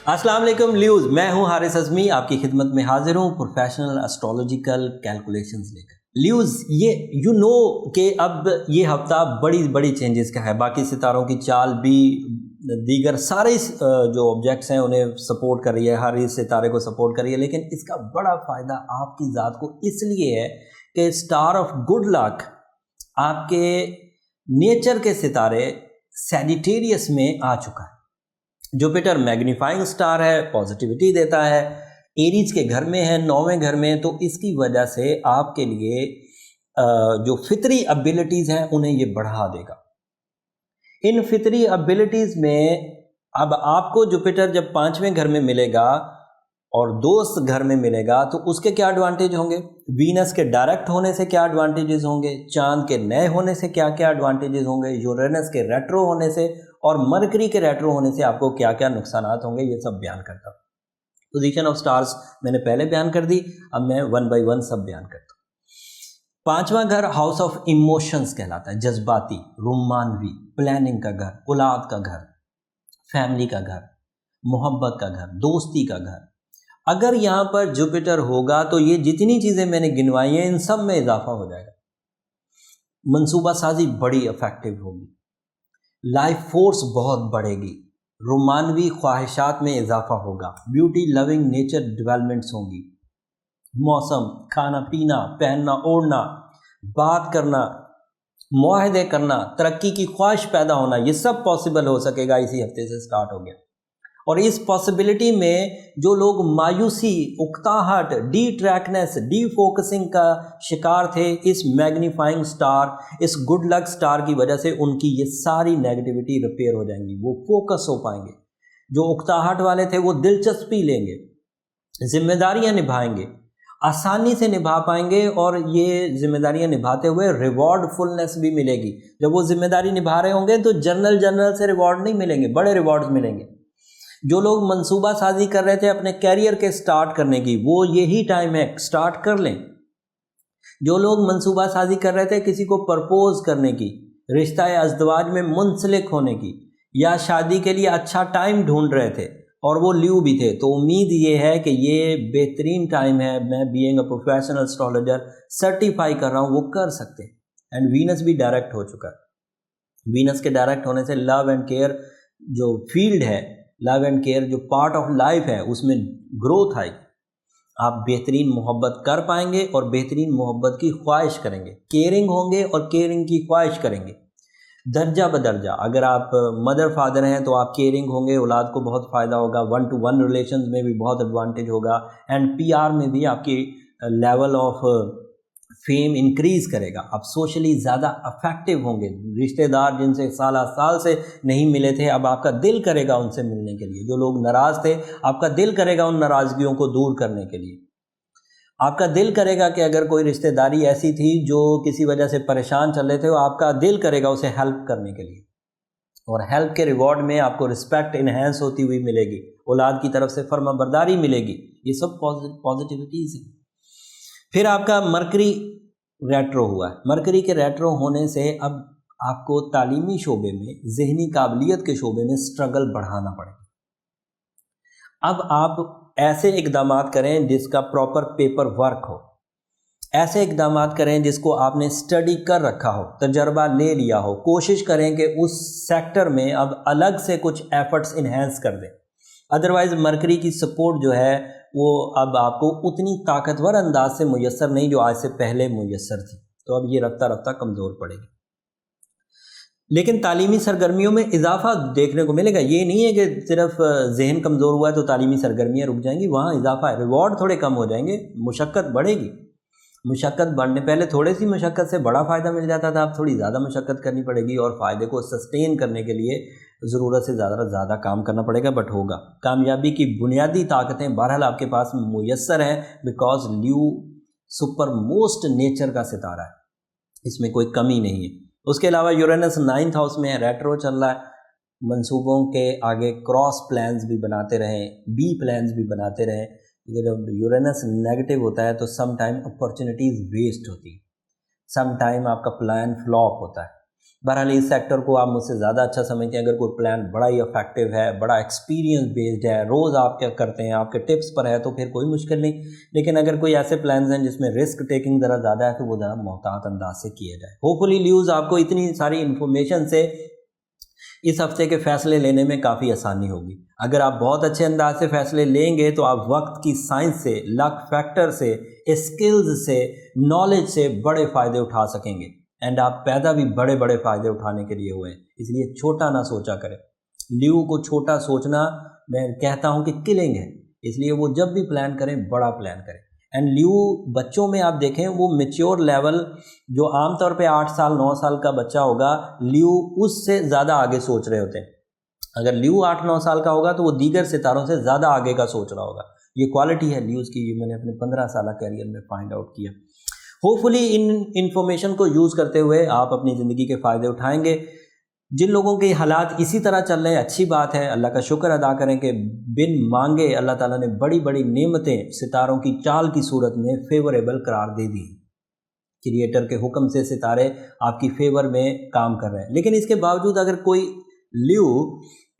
अस्सलाम वालेकुम ल्यूज़, मैं हूं हारिस अज़मी, आपकी खिदमत में हाजिर हूं प्रोफेशनल एस्ट्रोलॉजिकल कैलकुलेशंस लेकर। ल्यूज़, ये कि अब ये हफ्ता बड़ी बड़ी चेंजेस का है। बाकी सितारों की चाल भी दीगर सारे जो ऑब्जेक्ट्स हैं उन्हें सपोर्ट कर रही है, हर इस सितारे को सपोर्ट कर रही है, लेकिन इसका बड़ा फ़ायदा आपकी ज़ात को इसलिए है कि स्टार ऑफ गुड लक आपके नेचर के सितारे सैजिटेरियस में आ चुका है। जुपिटर मैग्नीफाइंग स्टार है, पॉजिटिविटी देता है, एरीज के घर में है, 9वें घर में, तो इसकी वजह से आपके लिए जो फितरी एबिलिटीज़ हैं उन्हें ये बढ़ा देगा। इन फितरी एबिलिटीज़ में अब आपको जुपिटर जब 5वें घर में मिलेगा और दोस्त घर में मिलेगा तो उसके क्या एडवांटेज होंगे, वीनस के डायरेक्ट होने से क्या एडवांटेजेस होंगे, चांद के नए होने से क्या क्या एडवांटेजेस होंगे, यूरेनस के रेट्रो होने से और मरकरी के रेट्रो होने से आपको क्या क्या नुकसानात होंगे, ये सब बयान करता हूँ। पोजीशन ऑफ स्टार्स मैंने पहले बयान कर दी, अब मैं 1 बाय 1 सब बयान करता हूँ। 5वां घर हाउस ऑफ इमोशंस कहलाता है, जज्बाती, रोमानवी, प्लानिंग का घर, औलाद का घर, फैमिली का घर, मोहब्बत का घर, दोस्ती का घर। अगर यहाँ पर जुपिटर होगा तो ये जितनी चीज़ें मैंने गिनवाई हैं इन सब में इजाफा हो जाएगा। मंसूबा साजी बड़ी इफेक्टिव होगी, लाइफ फोर्स बहुत बढ़ेगी, रोमानवी ख्वाहिशात में इजाफा होगा, ब्यूटी लविंग नेचर डेवलपमेंट्स होंगी, मौसम, खाना पीना, पहनना ओढ़ना, बात करना, मुआहदे करना, तरक्की की ख्वाहिश पैदा होना, ये सब पॉसिबल हो सकेगा। इसी हफ्ते से स्टार्ट हो गया। और इस पॉसिबिलिटी में जो लोग मायूसी, उकताहट, डी ट्रैकनेस, डी फोकसिंग का शिकार थे, इस मैग्नीफाइंग स्टार, इस गुड लक स्टार की वजह से उनकी ये सारी नेगेटिविटी रिपेयर हो जाएंगी, वो फोकस हो पाएंगे। जो उकताहट वाले थे वो दिलचस्पी लेंगे, जिम्मेदारियां निभाएंगे, आसानी से निभा पाएंगे और ये जिम्मेदारियां निभाते हुए रिवॉर्ड फुलनेस भी मिलेगी। जब वो जिम्मेदारी निभा रहे होंगे तो जनरल से रिवॉर्ड नहीं मिलेंगे, बड़े रिवॉर्ड्स मिलेंगे। जो लोग मंसूबा साजी कर रहे थे अपने कैरियर के स्टार्ट करने की, वो यही टाइम है, स्टार्ट कर लें। जो लोग मंसूबा साजी कर रहे थे किसी को प्रपोज करने की, रिश्ता या अज़दवाज में मुंसलिक होने की, या शादी के लिए अच्छा टाइम ढूंढ रहे थे और वो ल्यू भी थे, तो उम्मीद ये है कि ये बेहतरीन टाइम है। मैं being a professional astrologer certify कर रहा हूँ, वो कर सकते हैं। एंड वीनस भी डायरेक्ट हो चुका है। वीनस के डायरेक्ट होने से लव एंड केयर जो फील्ड है, लव एंड केयर जो पार्ट ऑफ लाइफ है, उसमें ग्रोथ आएगी। आप बेहतरीन मोहब्बत कर पाएंगे और बेहतरीन मोहब्बत की ख्वाहिश करेंगे, केयरिंग होंगे और केयरिंग की ख्वाहिश करेंगे दर्जा बदर्जा। अगर आप मदर फादर हैं तो आप केयरिंग होंगे, औलाद को बहुत फ़ायदा होगा, 1 to 1 रिलेशंस में भी बहुत एडवांटेज होगा, एंड पीआर में भी आपकी लेवल ऑफ फेम इंक्रीज़ करेगा। आप सोशली ज़्यादा अफेक्टिव होंगे। रिश्तेदार जिनसे साल से नहीं मिले थे, अब आपका दिल करेगा उनसे मिलने के लिए। जो लोग नाराज़ थे, आपका दिल करेगा उन नाराज़गियों को दूर करने के लिए। आपका दिल करेगा कि अगर कोई रिश्तेदारी ऐसी थी जो किसी वजह से परेशान चल रहे थे, वो आपका दिल करेगा उसे हेल्प करने के लिए, और हेल्प के रिवॉर्ड में आपको रिस्पेक्ट इन्हेंस होती हुई मिलेगी, औलाद की तरफ से फर्माबरदारी मिलेगी। ये सब पॉजिटिविटीज़ हैं। फिर आपका मरकरी रेट्रो हुआ है। मरकरी के रेट्रो होने से अब आपको तालीमी शोबे में, जहनी काबिलियत के शोबे में स्ट्रगल बढ़ाना पड़ेगा। अब आप ऐसे इकदामात करें जिसका प्रॉपर पेपर वर्क हो, ऐसे इकदामात करें जिसको आपने स्टडी कर रखा हो, तजर्बा ले लिया हो। कोशिश करें कि उस सेक्टर में अब अलग से कुछ एफर्ट्स इन्हेंस कर दें। अदरवाइज़ मरकरी की सपोर्ट जो है वो अब आपको उतनी ताकतवर अंदाज से मुयस्सर नहीं जो आज से पहले मुयस्सर थी, तो अब ये रफ्ता रफ्ता कमज़ोर पड़ेगी। लेकिन तालीमी सरगर्मियों में इजाफा देखने को मिलेगा। ये नहीं है कि सिर्फ जहन कमज़ोर हुआ है तो तालीमी सरगर्मियाँ रुक जाएंगी, वहाँ इजाफा है। रिवॉर्ड थोड़े कम हो जाएंगे, मुशक्क़त बढ़ेगी। मुशक्क़त बढ़ने, पहले थोड़ी सी मुशक्क़त से बड़ा फ़ायदा मिल जाता था, अब थोड़ी ज़्यादा मुशक्क़त करनी पड़ेगी और फ़ायदे को सस्टेन करने के लिए ज़रूरत से ज़्यादा काम करना पड़ेगा, बट होगा। कामयाबी की बुनियादी ताकतें बहरहाल आपके पास मुयस्सर हैं, बिकॉज ल्यू सुपर मोस्ट नेचर का सितारा है, इसमें कोई कमी नहीं है। उसके अलावा यूरेनस 9th हाउस में रेट्रो चल रहा है। मंसूबों के आगे क्रॉस प्लान्स भी बनाते रहें, बी प्लान्स भी बनाते रहें, क्योंकि जब यूरेनस नेगेटिव होता है तो सम टाइम अपॉर्चुनिटीज़ वेस्ट होती है, सम टाइम आपका प्लान फ्लॉप होता है। बहरहाल इस सेक्टर को आप मुझसे ज़्यादा अच्छा समझते हैं। अगर कोई प्लान बड़ा ही इफेक्टिव है, बड़ा एक्सपीरियंस बेस्ड है, रोज़ आप क्या करते हैं, आपके टिप्स पर है, तो फिर कोई मुश्किल नहीं। लेकिन अगर कोई ऐसे प्लान्स हैं जिसमें रिस्क टेकिंग ज़रा ज़्यादा है, तो वो ज़रा मोहतात अंदाज से किया जाए। होपफुली ल्यूज़ आपको इतनी सारी इन्फॉर्मेशन से इस हफ्ते के फ़ैसले लेने में काफ़ी आसानी होगी। अगर आप बहुत अच्छे अंदाज से फ़ैसले लेंगे तो आप वक्त की साइंस से, लक फैक्टर से, स्किल्स से, नॉलेज से बड़े फ़ायदे उठा सकेंगे। एंड आप पैदा भी बड़े बड़े फ़ायदे उठाने के लिए हुए हैं, इसलिए छोटा ना सोचा करें। ल्यू को छोटा सोचना मैं कहता हूँ कि किलिंग है, इसलिए वो जब भी प्लान करें बड़ा प्लान करें। एंड ल्यू बच्चों में आप देखें, वो मैच्योर लेवल जो आमतौर पे 8 साल 9 साल का बच्चा होगा, ल्यू उससे ज़्यादा आगे सोच रहे होते हैं। अगर ल्यू 8-9 साल का होगा तो वो दीगर सितारों से ज़्यादा आगे का सोच रहा होगा। ये क्वालिटी है ल्यूज़ की, ये मैंने अपने 15 साल कैरियर में फाइंड आउट किया। होपफुली इन इन्फॉर्मेशन को यूज़ करते हुए आप अपनी ज़िंदगी के फ़ायदे उठाएंगे। जिन लोगों के हालात इसी तरह चल रहे हैं, अच्छी बात है, अल्लाह का शुक्र अदा करें कि बिन मांगे अल्लाह ताला ने बड़ी बड़ी नेमतें सितारों की चाल की सूरत में फेवरेबल करार दे दी। क्रिएटर के हुक्म से सितारे आपकी फेवर में काम कर रहे हैं। लेकिन इसके बावजूद अगर कोई ल्यू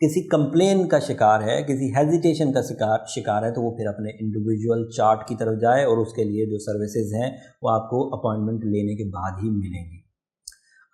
किसी कंप्लेन का शिकार है, किसी हेजिटेशन का शिकार है, तो वो फिर अपने इंडिविजुअल चार्ट की तरफ जाए और उसके लिए जो सर्विसेज हैं वो आपको अपॉइंटमेंट लेने के बाद ही मिलेंगी।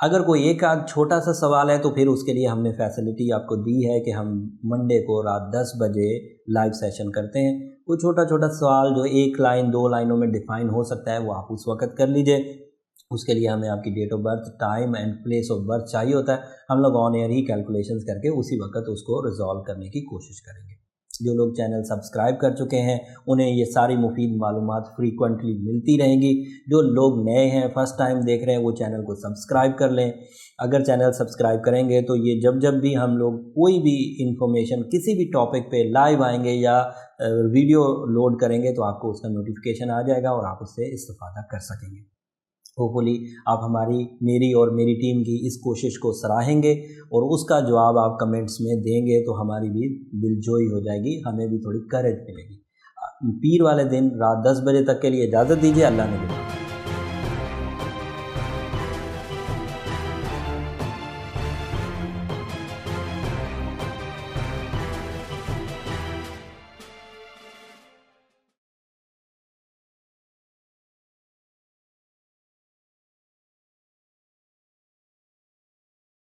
अगर कोई एक आध छोटा सा सवाल है तो फिर उसके लिए हमने फैसिलिटी आपको दी है कि हम मंडे को रात 10 बजे लाइव सेशन करते हैं। कोई छोटा छोटा सवाल जो 1 लाइन 2 लाइनों में डिफाइन हो सकता है वो आप उस वक्त कर लीजिए। उसके लिए हमें आपकी date of birth, time and place of birth चाहिए होता है। हम लोग ऑन एयर ही कैलकुलेशंस करके उसी वक्त उसको रिजॉल्व करने की कोशिश करेंगे। जो लोग चैनल सब्सक्राइब कर चुके हैं उन्हें ये सारी मुफीद मालूमात फ्रीक्वेंटली मिलती रहेंगी। जो लोग नए हैं, फर्स्ट टाइम देख रहे हैं, वो चैनल को सब्सक्राइब कर लें। अगर चैनल सब्सक्राइब करेंगे तो ये जब भी हम लोग कोई भी इंफॉर्मेशन किसी भी टॉपिक पे लाइव आएंगे या वीडियो लोड करेंगे तो आपको उसका नोटिफिकेशन आ जाएगा और आप उससे इस्तेफादा कर सकेंगे। होपफुली आप मेरी और मेरी टीम की इस कोशिश को सराहेंगे और उसका जवाब आप कमेंट्स में देंगे तो हमारी भी दिलजोई हो जाएगी, हमें भी थोड़ी करेज मिलेगी। पीर वाले दिन रात 10 बजे तक के लिए इजाज़त दीजिए। अल्लाह ने